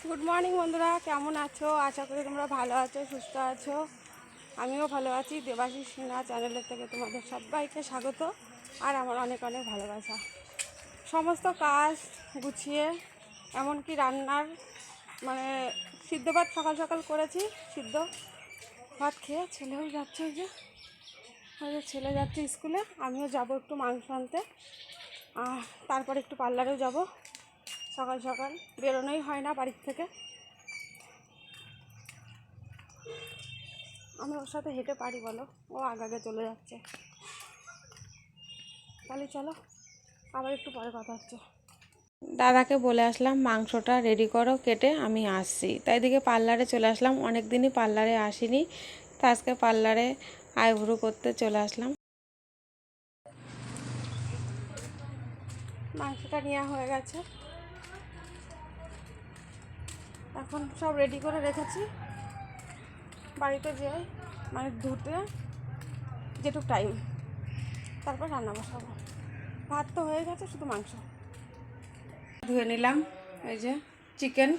Good morning বন্ধুরা, কেমন আছো? আশা করি তোমরা ভালো আছো, সুস্থ আছো। আমিও ভালো আছি। দেবাশিস সিনহা চ্যানেলের থেকে তোমাদের সবাইকে স্বাগত আর আমার অনেক অনেক ভালোবাসা। সমস্ত কাজ গুছিয়ে এমনকি রান্নার মানে সিদ্ধ ভাত সকাল সকাল করেছি। সিদ্ধ ভাত খেয়ে ছেলেও যাচ্ছে, ওই যে ছেলে যাচ্ছে স্কুলে, আমিও যাব একটু মাংস আনতে, আর তারপর একটু পার্লারেও যাব। সকাল সকাল বেরোনোই হয় না বাড়ির থেকে। আমি ওর সাথে হেঁটে পারি বলো? ও আগে চলে যাচ্ছে। তাহলে চলো, আবার একটু পরে কথা হচ্ছে। দাদাকে বলে আসলাম মাংসটা রেডি করো, কেটে আমি আসছি। তাই দিকে পার্লারে চলে আসলাম। অনেক দিনই পার্লারে আসিনি, তো আজকে পার্লারে আইব্রো করতে চলে আসলাম। মাংসটা নেওয়া হয়ে গেছে, এখন সব রেডি করে রেখেছি। বাড়িতে যেয়ে মানে ধুতে যেটুকু টাইম, তারপর রান্না বসাবো। ভাত তো হয়ে গেছে, শুধু মাংস ধুয়ে নিলাম। এই যে চিকেন,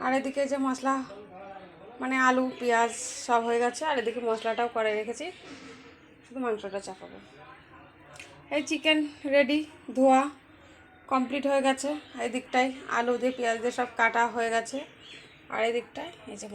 আর এদিকে যে মশলা মানে আলু পেঁয়াজ সব হয়ে গেছে, আর এদিকে মশলাটাও করে রেখেছি, শুধু মাংসটা চাপাবো। এই চিকেন রেডি, ধোয়া কমপ্লিট হয়ে গেছে। এই দিকটায় আলু দিয়ে পেঁয়াজ দিয়ে সব কাটা হয়ে গেছে, আর এই দিকটায় এই যে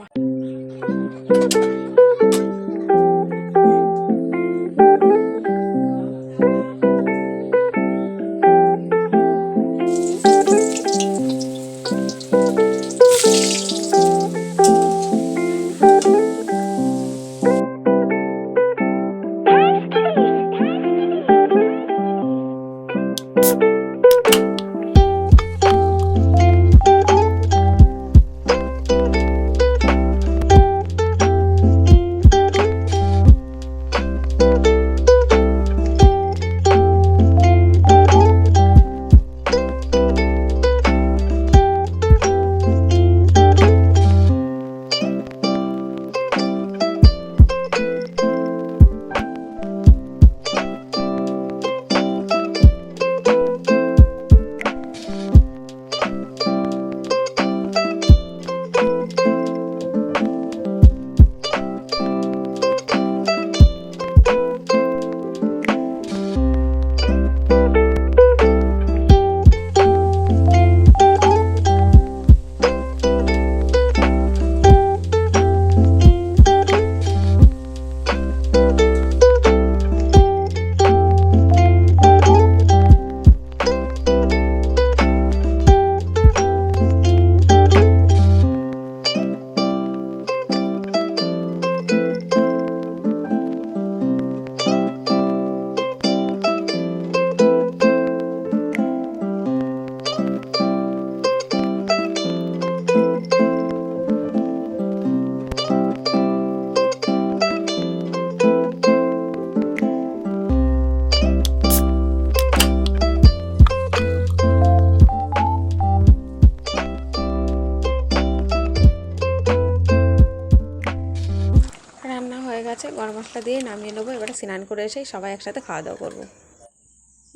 গরম মশলা দিয়ে নামিয়ে নেবো। এবারে স্নান করে এসেই সবাই একসাথে খাওয়া দাওয়া করবো।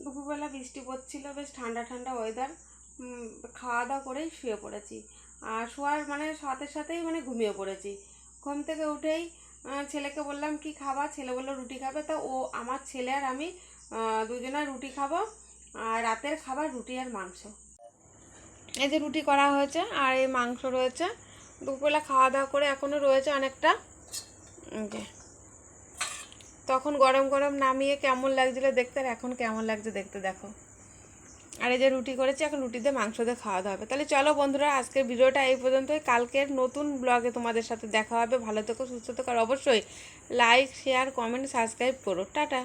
দুপুরবেলা বৃষ্টি পড়ছিল, বেশ ঠান্ডা ঠান্ডা ওয়েদার। খাওয়া দাওয়া করেই শুয়ে পড়েছি, আর শোয়ার মানে সাথে সাথেই মানে ঘুমিয়ে পড়েছি। ঘুম থেকে উঠেই ছেলেকে বললাম কি খাবা, ছেলে বললো রুটি খাবে। তা ও আমার ছেলে আর আমি দুজনে রুটি খাবো, আর রাতের খাবার রুটি আর মাংস। এই যে রুটি করা হয়েছে আর এই মাংস রয়েছে। দুপুরবেলা খাওয়া দাওয়া করে এখনও রয়েছে অনেকটা। যে তখন গরম গরম নামিয়ে কেমন লাগছিল দেখতে, আর এখন কেমন লাগছে দেখতে দেখো। আর এই যে রুটি করেছি, এখন রুটি দিয়ে মাংস দিয়ে খাওয়া দাওয়া হবে। তাহলে চলো বন্ধুরা, আজকের ভিডিওটা এই পর্যন্তই। কালকের নতুন ব্লগে তোমাদের সাথে দেখা হবে। ভালো থেকো, সুস্থ থেকো, আর অবশ্যই লাইক শেয়ার কমেন্ট সাবস্ক্রাইব করো। টাটা।